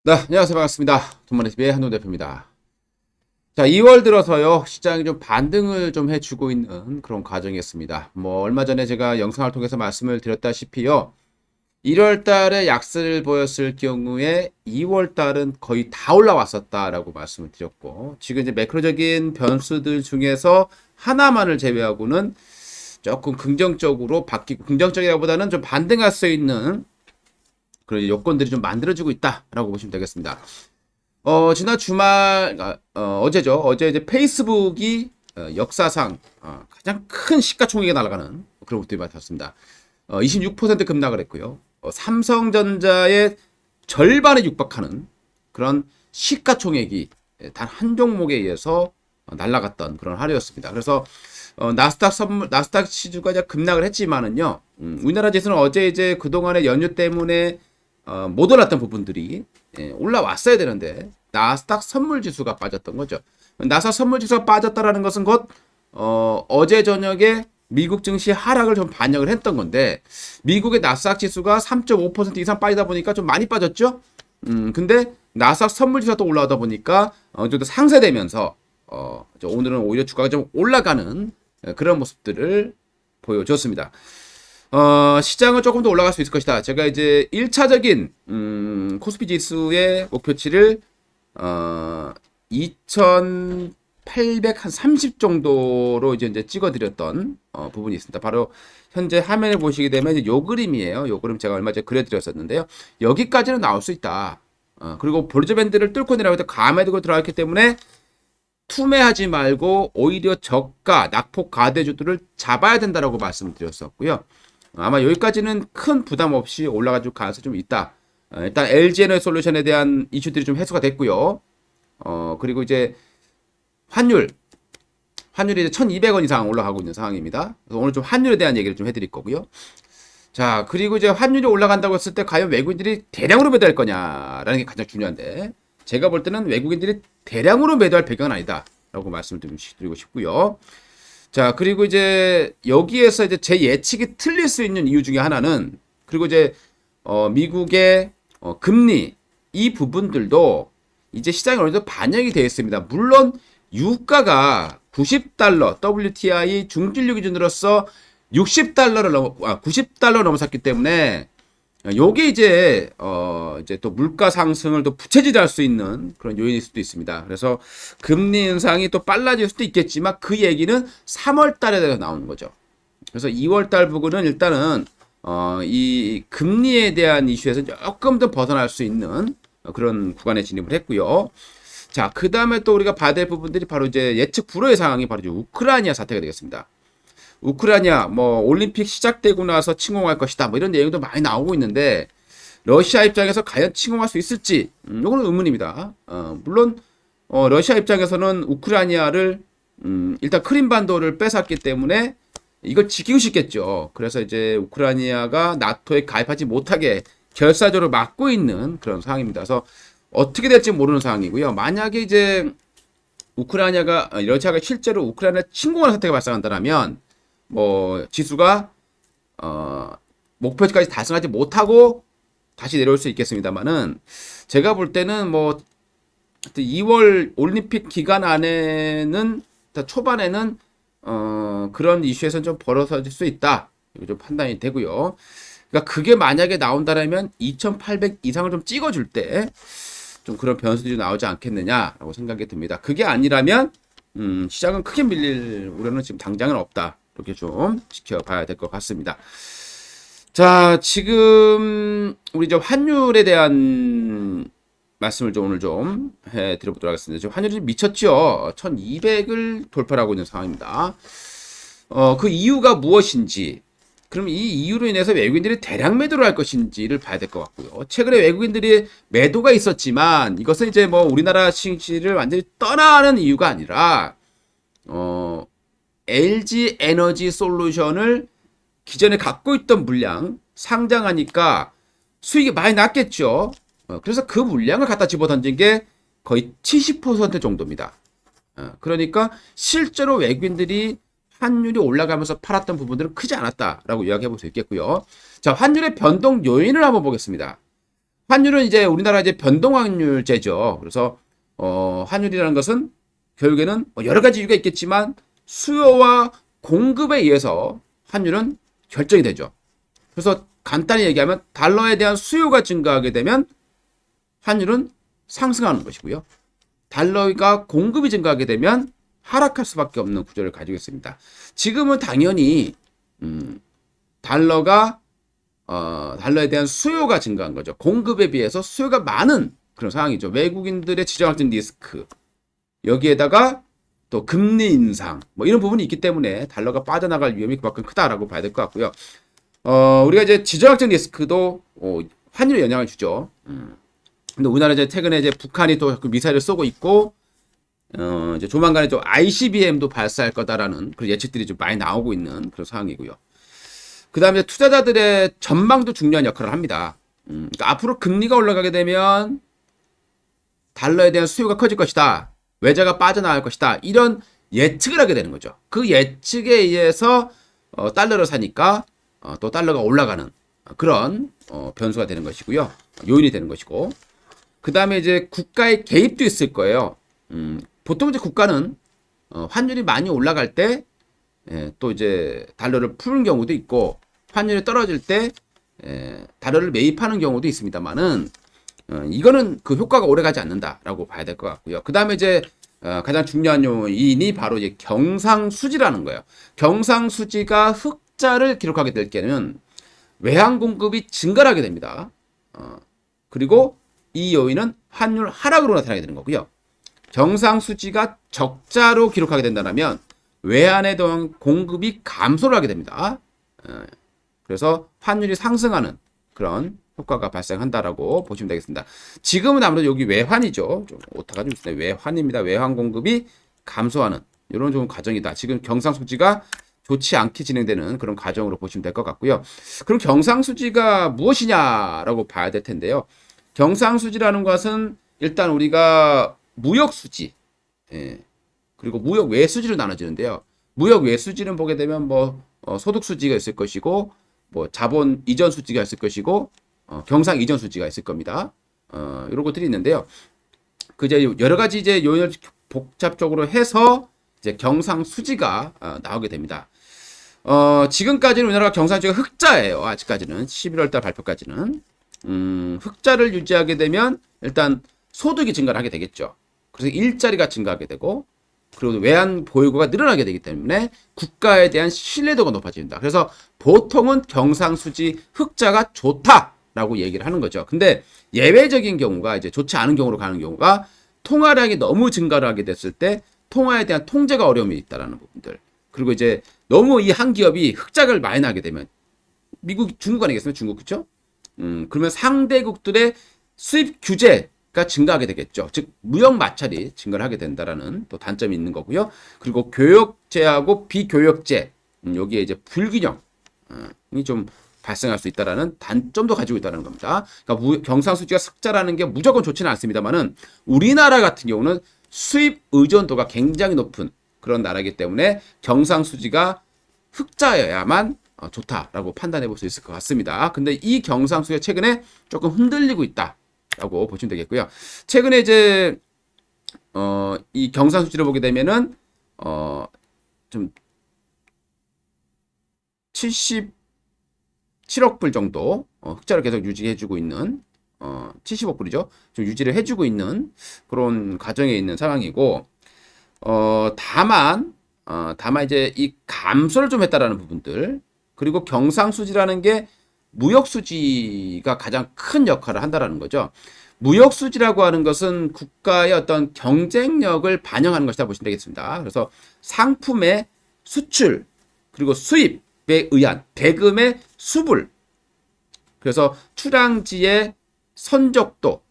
네, 안녕하세요. 반갑습니다. 돈머니TV의 한돈 대표입니다. 자, 2월 들어서요, 시장이 좀 반등을 좀 해주고 있는 그런 과정이었습니다. 얼마 전에 제가 영상을 통해서 말씀을 드렸다시피요, 1월 달에 약세를 보였을 경우에 2월 달은 거의 다 올라왔었다라고 말씀을 드렸고, 지금 이제 매크로적인 변수들 중에서 하나만을 제외하고는 조금 긍정적으로 바뀌고, 긍정적이라기보다는 좀 반등할 수 있는 그런 요건들이 좀 만들어지고 있다라고 보시면 되겠습니다. 지난 주말, 어제죠. 어제 이제 페이스북이 역사상 가장 큰 시가총액이 날아가는 그런 것들이 많았습니다. 26% 급락을 했고요. 삼성전자의 절반에 육박하는 그런 시가총액이 단 한 종목에 의해서 날아갔던 그런 하루였습니다. 그래서 나스닥 지수가 이제 급락을 했지만은요. 우리나라 지수는 어제 이제 그동안의 연휴 때문에 못 올랐던 부분들이 올라왔어야 되는데 나스닥 선물 지수가 빠졌던 거죠. 나스닥 선물 지수가 빠졌다라는 것은 곧 어제 저녁에 미국 증시 하락을 좀 반영을 했던 건데 미국의 나스닥 지수가 3.5% 이상 빠지다 보니까 좀 많이 빠졌죠. 근데 나스닥 선물 지수가 또 올라오다 보니까 어느 정도 상쇄되면서 오늘은 오히려 주가가 좀 올라가는 그런 모습들을 보여줬습니다. 시장은 조금 더 올라갈 수 있을 것이다. 제가 이제 1차적인 코스피 지수의 목표치를 2830 정도로 이제 찍어드렸던 부분이 있습니다. 바로 현재 화면을 보시게 되면 이제 요 그림이에요. 요 그림 제가 얼마 전에 그려드렸었는데요. 여기까지는 나올 수 있다. 그리고 볼리저 밴드를 뚫고 내려갈 때 감해두고 들어갔기 때문에 투매하지 말고 오히려 저가, 낙폭 가대주들을 잡아야 된다라고 말씀을 드렸었고요. 아마 여기까지는 큰 부담 없이 올라가줄 가능성이 좀 있다. 일단 LG에너지솔루션에 대한 이슈들이 좀 해소가 됐고요. 그리고 이제 환율이 이제 1,200원 이상 올라가고 있는 상황입니다. 그래서 오늘 좀 환율에 대한 얘기를 좀 해드릴 거고요. 자, 그리고 이제 환율이 올라간다고 했을 때 과연 외국인들이 대량으로 매도할 거냐라는 게 가장 중요한데 제가 볼 때는 외국인들이 대량으로 매도할 배경은 아니다. 라고 말씀을 드리고 싶고요. 자, 그리고 이제 여기에서 이제 제 예측이 틀릴 수 있는 이유 중에 하나는 그리고 이제 미국의 금리 이 부분들도 이제 시장에 어느 정도 반영이 되어 있습니다. 물론 유가가 90달러 WTI 중진류 기준으로서 90달러 넘어섰기 때문에 요게 이제 또 물가 상승을 또 부채질할 수 있는 그런 요인일 수도 있습니다. 그래서 금리 인상이 또 빨라질 수도 있겠지만 그 얘기는 3월 달에 나오는 거죠. 그래서 2월 달 부분은 일단은 이 금리에 대한 이슈에서 조금 더 벗어날 수 있는 그런 구간에 진입을 했고요. 자, 그 다음에 또 우리가 봐야 될 부분들이 바로 이제 예측 불허의 상황이 바로 이제 우크라이나 사태가 되겠습니다. 우크라이나 올림픽 시작되고 나서 침공할 것이다 이런 내용도 많이 나오고 있는데 러시아 입장에서 과연 침공할 수 있을지 이거는 의문입니다. 물론 러시아 입장에서는 우크라이나를 일단 크림반도를 뺏었기 때문에 이걸 지키고 싶겠죠. 그래서 이제 우크라이나가 나토에 가입하지 못하게 결사적으로 막고 있는 그런 상황입니다. 그래서 어떻게 될지 모르는 상황이고요. 만약에 이제 러시아가 실제로 우크라이나 침공하는 사태가 발생한다면 지수가 목표치까지 달성하지 못하고 다시 내려올 수 있겠습니다만은 제가 볼 때는 2월 올림픽 기간 안에는 초반에는 그런 이슈에서 좀 벌어질 수 있다. 이거 좀 판단이 되고요. 그러니까 그게 만약에 나온다라면 2,800 이상을 좀 찍어줄 때 좀 그런 변수들이 나오지 않겠느냐라고 생각이 듭니다. 그게 아니라면 시장은 크게 밀릴 우려는 지금 당장은 없다. 이렇게 좀 지켜봐야 될 것 같습니다. 자, 지금 우리 저 환율에 대한 말씀을 좀 오늘 좀 해드려보도록 하겠습니다. 지금 환율이 미쳤죠. 1,200을 돌파하고 있는 상황입니다. 그 이유가 무엇인지, 그럼 이 이유로 인해서 외국인들이 대량 매도를 할 것인지를 봐야 될 것 같고요. 최근에 외국인들이 매도가 있었지만 이것은 이제 우리나라 증시를 완전히 떠나는 이유가 아니라 LG 에너지 솔루션을 기존에 갖고 있던 물량 상장하니까 수익이 많이 났겠죠. 그래서 그 물량을 갖다 집어던진 게 거의 70% 정도입니다. 그러니까 실제로 외국인들이 환율이 올라가면서 팔았던 부분들은 크지 않았다라고 이야기해 볼 수 있겠고요. 자, 환율의 변동 요인을 한번 보겠습니다. 환율은 이제 우리나라 이제 변동환율제죠. 그래서 환율이라는 것은 결국에는 여러 가지 이유가 있겠지만 수요와 공급에 의해서 환율은 결정이 되죠. 그래서 간단히 얘기하면 달러에 대한 수요가 증가하게 되면 환율은 상승하는 것이고요. 달러가 공급이 증가하게 되면 하락할 수밖에 없는 구조를 가지고 있습니다. 지금은 당연히 달러에 대한 수요가 증가한 거죠. 공급에 비해서 수요가 많은 그런 상황이죠. 외국인들의 지정학적 리스크, 여기에다가 또 금리 인상 뭐 이런 부분이 있기 때문에 달러가 빠져나갈 위험이 그만큼 크다라고 봐야 될 것 같고요. 우리가 이제 지정학적 리스크도 환율에 영향을 주죠. 근데 우리나라 이제 최근에 이제 북한이 또 미사일을 쏘고 있고 이제 조만간에 좀 ICBM도 발사할 거다라는 그런 예측들이 좀 많이 나오고 있는 그런 상황이고요. 그 다음에 투자자들의 전망도 중요한 역할을 합니다. 그러니까 앞으로 금리가 올라가게 되면 달러에 대한 수요가 커질 것이다. 외자가 빠져나갈 것이다. 이런 예측을 하게 되는 거죠. 그 예측에 의해서 달러를 사니까 또 달러가 올라가는 그런 변수가 되는 것이고요. 요인이 되는 것이고. 그 다음에 이제 국가의 개입도 있을 거예요. 보통 이제 국가는 환율이 많이 올라갈 때 또 이제 달러를 푸는 경우도 있고 환율이 떨어질 때 달러를 매입하는 경우도 있습니다만은 이거는 그 효과가 오래 가지 않는다라고 봐야 될 것 같고요. 그 다음에 이제 가장 중요한 요인이 바로 이제 경상수지라는 거예요. 경상수지가 흑자를 기록하게 될 때는 외환 공급이 증가를 하게 됩니다. 그리고 이 요인은 환율 하락으로 나타나게 되는 거고요. 경상수지가 적자로 기록하게 된다면 외환에 대한 공급이 감소를 하게 됩니다. 그래서 환율이 상승하는 그런 효과가 발생한다라고 보시면 되겠습니다. 지금은 아무래도 여기 외환이죠. 좀 오타가 좀 있어요. 외환입니다. 외환 공급이 감소하는 이런 좋은 과정이다. 지금 경상수지가 좋지 않게 진행되는 그런 과정으로 보시면 될 것 같고요. 그럼 경상수지가 무엇이냐라고 봐야 될 텐데요. 경상수지라는 것은 일단 우리가 무역수지, 그리고 무역 외수지로 나눠지는데요. 무역 외수지는 보게 되면 뭐 소득 수지가 있을 것이고, 뭐 자본 이전 수지가 있을 것이고, 경상 이전 수지가 있을 겁니다. 이런 것들이 있는데요. 그 이제 여러 가지 이제 요인을 복잡적으로 해서 이제 경상 수지가 나오게 됩니다. 지금까지는 우리나라가 경상수지가 흑자예요. 아직까지는 11월달 발표까지는 흑자를 유지하게 되면 일단 소득이 증가를 하게 되겠죠. 그래서 일자리가 증가하게 되고 그리고 외환 보유고가 늘어나게 되기 때문에 국가에 대한 신뢰도가 높아집니다. 그래서 보통은 경상수지 흑자가 좋다라고 얘기를 하는 거죠. 근데 예외적인 경우가 이제 좋지 않은 경우로 가는 경우가 통화량이 너무 증가를 하게 됐을 때 통화에 대한 통제가 어려움이 있다라는 부분들. 그리고 이제 너무 이 한 기업이 흑자를 많이 나게 되면 미국, 중국 아니겠습니까? 중국 그렇죠? 그러면 상대국들의 수입 규제가 증가하게 되겠죠. 즉 무역 마찰이 증가를 하게 된다라는 또 단점이 있는 거고요. 그리고 교역제하고 비교역제 여기에 이제 불균형이 좀 발생할 수 있다라는 단점도 가지고 있다는 겁니다. 그러니까 경상수지가 흑자라는 게 무조건 좋지는 않습니다만은 우리나라 같은 경우는 수입 의존도가 굉장히 높은 그런 나라이기 때문에 경상수지가 흑자여야만 좋다라고 판단해 볼 수 있을 것 같습니다. 근데 이 경상수지가 최근에 조금 흔들리고 있다라고 보시면 되겠고요. 최근에 이제 이 경상수지를 보게 되면은 좀 77억 불 정도 흑자를 계속 유지해주고 있는 70억 불이죠. 좀 유지를 해주고 있는 그런 과정에 있는 상황이고 다만 이제 이 감소를 좀 했다라는 부분들 그리고 경상수지라는 게 무역수지가 가장 큰 역할을 한다라는 거죠. 무역수지라고 하는 것은 국가의 어떤 경쟁력을 반영하는 것이다 보시면 되겠습니다. 그래서 상품의 수출 그리고 수입에 의한 대금의 수불 그래서 출항지의 선적도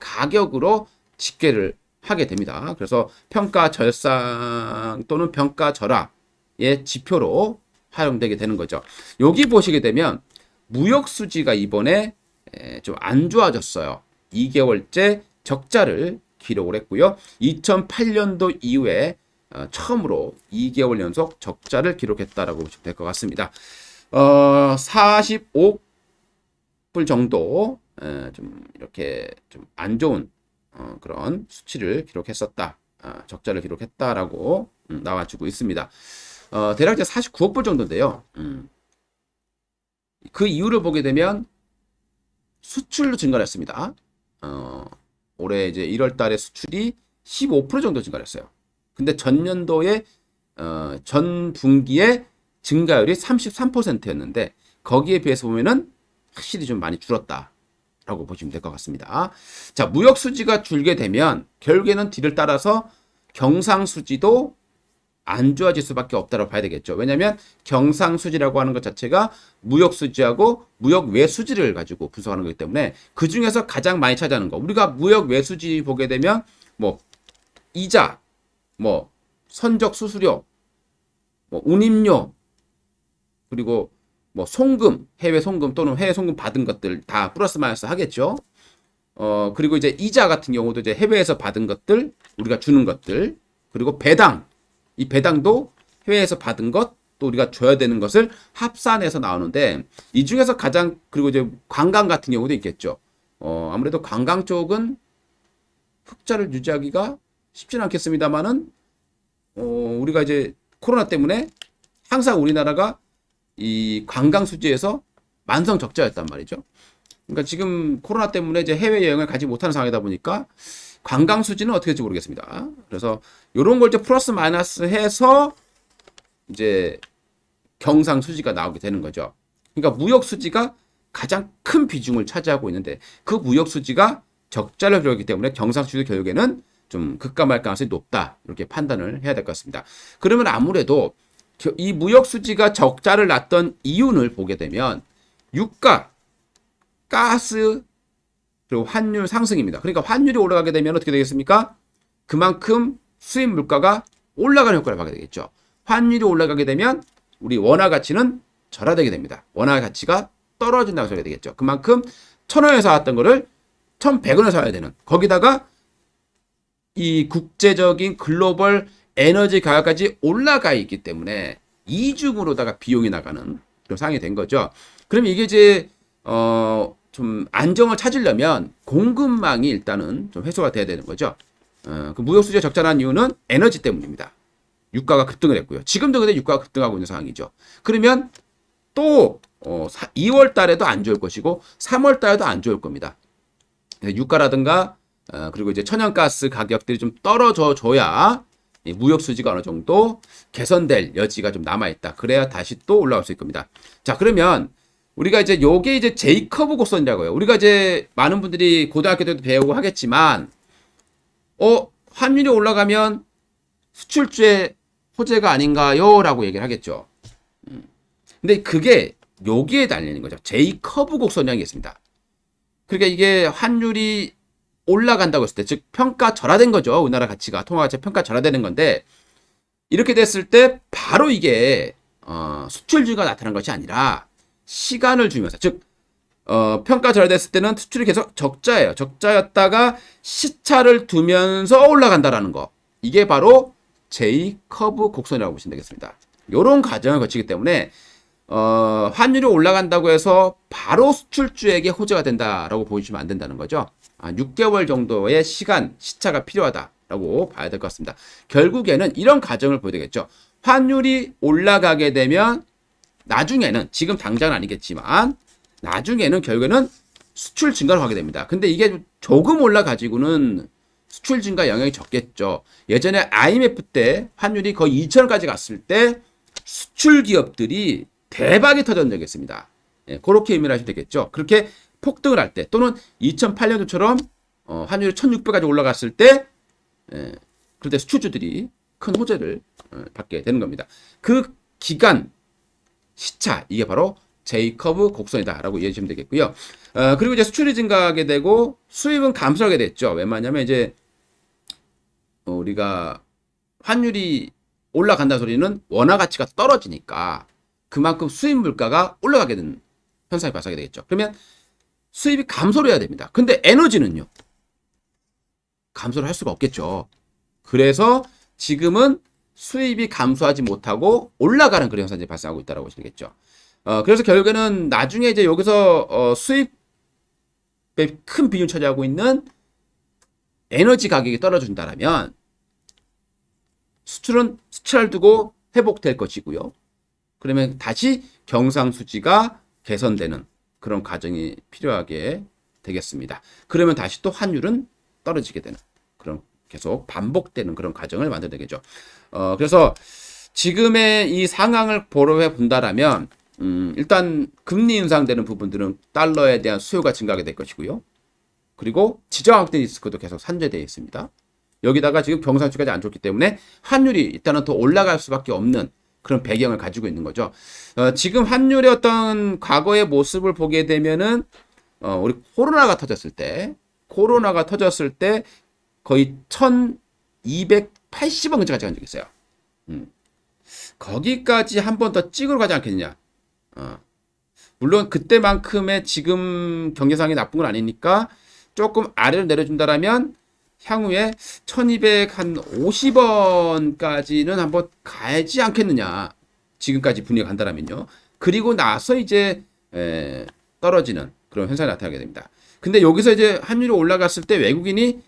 가격으로 집계를 하게 됩니다. 그래서 평가 절상 또는 평가 절하의 지표로 활용되게 되는 거죠. 여기 보시게 되면 무역 수지가 이번에 좀 안 좋아졌어요. 2개월째 적자를 기록을 했고요. 2008년도 이후에 처음으로 2개월 연속 적자를 기록했다라고 보시면 될 것 같습니다. 45 불 정도 좀 이렇게 좀 안 좋은 그런 수치를 기록했었다. 적자를 기록했다라고 나와주고 있습니다. 대략 이제 49억 불 정도인데요. 그 이유를 보게 되면 수출도 증가를 했습니다. 올해 이제 1월 달에 수출이 15% 정도 증가를 했어요. 근데 전년도에 전 분기에 증가율이 33%였는데 거기에 비해서 보면은 확실히 좀 많이 줄었다라고 보시면 될 것 같습니다. 자, 무역 수지가 줄게 되면 결국에는 뒤를 따라서 경상 수지도 안 좋아질 수밖에 없다고 봐야 되겠죠. 왜냐하면 경상 수지라고 하는 것 자체가 무역 수지하고 무역 외 수지를 가지고 분석하는 거기 때문에 그 중에서 가장 많이 차지하는 거. 우리가 무역 외 수지 보게 되면 뭐 이자, 뭐 선적 수수료, 뭐 운임료, 그리고 뭐 송금, 해외 송금 또는 해외 송금 받은 것들 다 플러스 마이너스 하겠죠. 그리고 이제 이자 같은 경우도 이제 해외에서 받은 것들, 우리가 주는 것들, 그리고 배당, 이 배당도 해외에서 받은 것, 또 우리가 줘야 되는 것을 합산해서 나오는데 이 중에서 가장, 그리고 이제 관광 같은 경우도 있겠죠. 아무래도 관광 쪽은 흑자를 유지하기가 쉽지는 않겠습니다만은 우리가 이제 코로나 때문에 항상 우리나라가 이 관광 수지에서 만성 적자였단 말이죠. 그러니까 지금 코로나 때문에 이제 해외 여행을 가지 못하는 상황이다 보니까 관광 수지는 어떻게 될지 모르겠습니다. 그래서 이런 걸 이제 플러스 마이너스 해서 이제 경상 수지가 나오게 되는 거죠. 그러니까 무역 수지가 가장 큰 비중을 차지하고 있는데 그 무역 수지가 적자를 기록하기 때문에 경상 수지도 결국에는 좀 급감할 가능성이 높다, 이렇게 판단을 해야 될 것 같습니다. 그러면 아무래도 이 무역 수지가 적자를 났던 이유를 보게 되면 유가, 가스, 그리고 환율 상승입니다. 그러니까 환율이 올라가게 되면 어떻게 되겠습니까? 그만큼 수입 물가가 올라가는 효과를 받게 되겠죠. 환율이 올라가게 되면 우리 원화 가치는 절하되게 됩니다. 원화 가치가 떨어진다고 소리가 되겠죠. 그만큼 1,000원에 사왔던 거를 1,100원에 사야 되는, 거기다가 이 국제적인 글로벌 에너지 가격까지 올라가 있기 때문에 이중으로다가 비용이 나가는 그런 상황이 된 거죠. 그럼 이게 이제 좀 안정을 찾으려면 공급망이 일단은 좀 해소가 돼야 되는 거죠. 그 무역 수지가 적자난 이유는 에너지 때문입니다. 유가가 급등을 했고요. 지금도 근데 유가가 급등하고 있는 상황이죠. 그러면 또 2월 달에도 안 좋을 것이고 3월 달에도 안 좋을 겁니다. 유가라든가 그리고 이제 천연가스 가격들이 좀 떨어져 줘야 무역 수지가 어느 정도 개선될 여지가 좀 남아 있다. 그래야 다시 또 올라올 수 있을 겁니다. 자, 그러면 우리가 이제 요게 이제 제이커브 곡선이라고요. 우리가 이제 많은 분들이 고등학교 때도 배우고 하겠지만 환율이 올라가면 수출주의 호재가 아닌가요? 라고 얘기를 하겠죠. 근데 그게 여기에 달리는 거죠. 제이커브 곡선이라는 게 있습니다. 그러니까 이게 환율이 올라간다고 했을 때, 즉 평가절하된 거죠. 우리나라 가치가, 통화 가치가 평가절하되는 건데, 이렇게 됐을 때 바로 이게 수출주가 나타난 것이 아니라 시간을 주면서, 즉 평가절하됐을 때는 수출이 계속 적자예요. 적자였다가 시차를 두면서 올라간다라는 거, 이게 바로 제이커브 곡선이라고 보시면 되겠습니다. 이런 과정을 거치기 때문에 환율이 올라간다고 해서 바로 수출주에게 호재가 된다라고 보시면 안 된다는 거죠. 6개월 정도의 시간, 시차가 필요하다라고 봐야 될 것 같습니다. 결국에는 이런 과정을 보여야 되겠죠. 환율이 올라가게 되면 나중에는, 지금 당장은 아니겠지만 나중에는 결국에는 수출 증가로 가게 됩니다. 근데 이게 조금 올라가지고는 수출 증가 영향이 적겠죠. 예전에 IMF 때 환율이 거의 2,000원까지 갔을 때 수출 기업들이 대박이 터졌던 적이 있습니다. 그렇게 의미를 하시면 되겠죠. 그렇게 폭등을 할 때, 또는 2008년도처럼 환율이 1,600까지 올라갔을 때, 그럴 때 수출주들이 큰 호재를 받게 되는 겁니다. 그 기간, 시차, 이게 바로 제이커브 곡선이다라고 이해해 주시면 되겠고요. 그리고 이제 수출이 증가하게 되고 수입은 감소하게 됐죠. 왜 말냐면 이제 우리가 환율이 올라간다는 소리는 원화 가치가 떨어지니까 그만큼 수입 물가가 올라가게 되는 현상이 발생하게 되겠죠. 그러면 수입이 감소를 해야 됩니다. 근데 에너지는요, 감소를 할 수가 없겠죠. 그래서 지금은 수입이 감소하지 못하고 올라가는 그런 현상이 발생하고 있다고 보시면 되겠죠. 그래서 결국에는 나중에 이제 여기서 수입 큰 비중 차지하고 있는 에너지 가격이 떨어진다라면 수출은 수출을 두고 회복될 것이고요. 그러면 다시 경상수지가 개선되는 그런 과정이 필요하게 되겠습니다. 그러면 다시 또 환율은 떨어지게 되는 그런 계속 반복되는 그런 과정을 만들어내겠죠. 그래서 지금의 이 상황을 보러 본다라면 일단 금리 인상되는 부분들은 달러에 대한 수요가 증가하게 될 것이고요. 그리고 지정학적 리스크도 계속 산재되어 있습니다. 여기다가 지금 경상수지까지 안 좋기 때문에 환율이 일단은 더 올라갈 수밖에 없는 그런 배경을 가지고 있는 거죠. 지금 환율의 어떤 과거의 모습을 보게 되면은 우리 코로나가 터졌을 때 거의 1280원 근처까지 간 적이 있어요. 거기까지 한 번 더 찍으러 가지 않겠느냐. 물론 그때만큼의 지금 경제상이 나쁜 건 아니니까 조금 아래로 내려준다라면 향후에 1250원까지는 한번 가야지 않겠느냐. 지금까지 분위기가 간다라면요. 그리고 나서 이제 떨어지는 그런 현상이 나타나게 됩니다. 근데 여기서 이제 환율이 올라갔을 때 외국인이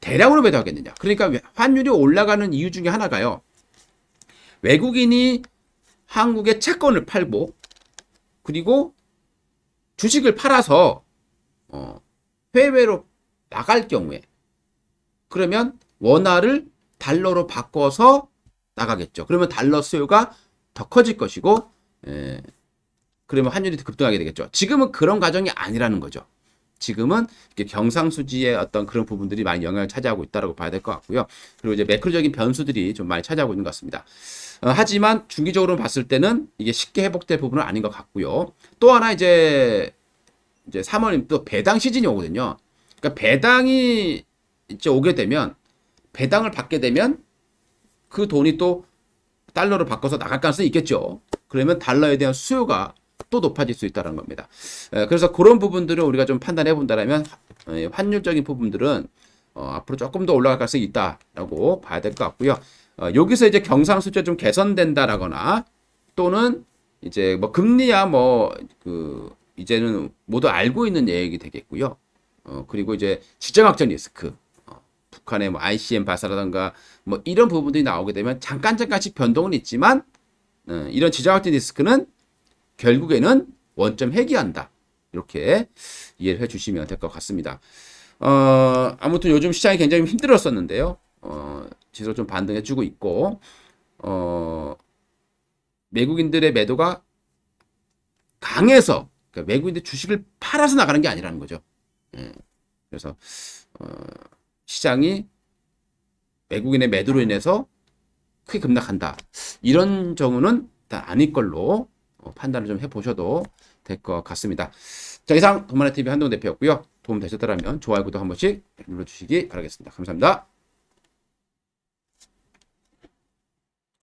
대량으로 매도하겠느냐. 그러니까 환율이 올라가는 이유 중에 하나가요. 외국인이 한국의 채권을 팔고 그리고 주식을 팔아서 해외로 나갈 경우에 그러면 원화를 달러로 바꿔서 나가겠죠. 그러면 달러 수요가 더 커질 것이고 그러면 환율이 급등하게 되겠죠. 지금은 그런 과정이 아니라는 거죠. 지금은 경상수지의 어떤 그런 부분들이 많이 영향을 차지하고 있다고 봐야 될 것 같고요. 그리고 이제 매크로적인 변수들이 좀 많이 차지하고 있는 것 같습니다. 하지만 중기적으로 봤을 때는 이게 쉽게 회복될 부분은 아닌 것 같고요. 또 하나 이제 3월이면 또 배당 시즌이 오거든요. 그러니까 배당이 이제 오게 되면 배당을 받게 되면 그 돈이 또 달러로 바꿔서 나갈 가능성이 있겠죠. 그러면 달러에 대한 수요가 또 높아질 수 있다는 겁니다. 그래서 그런 부분들을 우리가 좀 판단해 본다면 환율적인 부분들은 앞으로 조금 더 올라갈 가능성이 있다라고 봐야 될 것 같고요. 여기서 이제 경상수지가 좀 개선된다라거나 또는 이제 뭐 금리야 이제는 모두 알고 있는 얘기 되겠고요. 그리고 이제 지정학적 리스크, 북한의 뭐 ICM 발사라든가 뭐 이런 부분들이 나오게 되면 잠깐씩 변동은 있지만 이런 지정학적 리스크는 결국에는 원점 회귀한다. 이렇게 이해를 해주시면 될 것 같습니다. 아무튼 요즘 시장이 굉장히 힘들었었는데요. 지속 좀 반등해주고 있고 외국인들의 매도가 강해서 그러니까 외국인들 주식을 팔아서 나가는 게 아니라는 거죠. 그래서 시장이 외국인의 매도로 인해서 크게 급락한다. 이런 경우는 일단 아닐 걸로 판단을 좀 해보셔도 될 것 같습니다. 자, 이상 돈만의 TV 한동 대표였고요. 도움 되셨다면 좋아요, 구독 한 번씩 눌러주시기 바라겠습니다. 감사합니다.